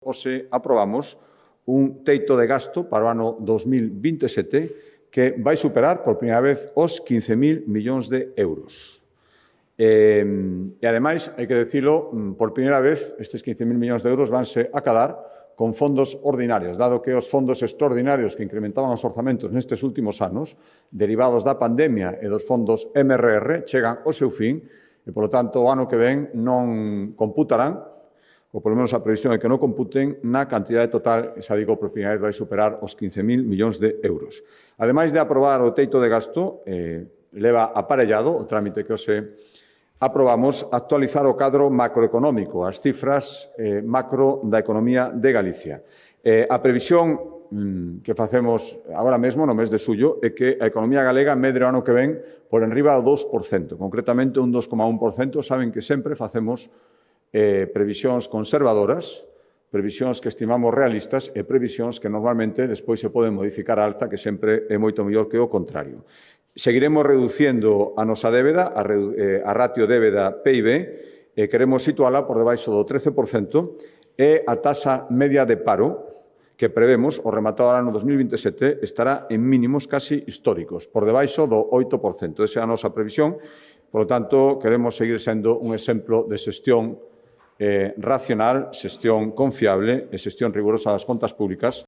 hoxe aprobamos un teito de gasto para o ano 2027 que vai superar por primeira vez os 15.000 millóns de euros. E, ademais, hai que decirlo, por primeira vez, estes 15.000 millóns de euros vanse a cadar con fondos ordinarios, dado que os fondos extraordinarios que incrementaban os orzamentos nestes últimos anos, derivados da pandemia e dos fondos MRR, chegan ao seu fin e, polo tanto, o ano que ven non computarán, ou polo menos a previsión é que non computen, na cantidade total, xa digo, por primeira vez vai superar os 15.000 millóns de euros. Ademais de aprobar o teito de gasto, leva aparellado o trámite que hoxe aprobamos actualizar o cadro macroeconómico, as cifras macro da economía de Galicia. A previsión que facemos agora mesmo, no mes de xullo, é que a economía galega medre o ano que ven por enriba do 2%, concretamente un 2,1%. Saben que sempre facemos previsións conservadoras, previsións que estimamos realistas e previsións que normalmente despois se poden modificar a alta, que sempre é moito mellor que o contrario. Seguiremos reduciendo a nosa débeda, a ratio débeda-PIB, e queremos situala por debaixo do 13% e a taxa media de paro que prevemos, o rematado ano 2027, estará en mínimos casi históricos, por debaixo do 8%. Esa é a nosa previsión. Por lo tanto, queremos seguir sendo un exemplo de xestión racional, xestión confiable e xestión rigurosa das contas públicas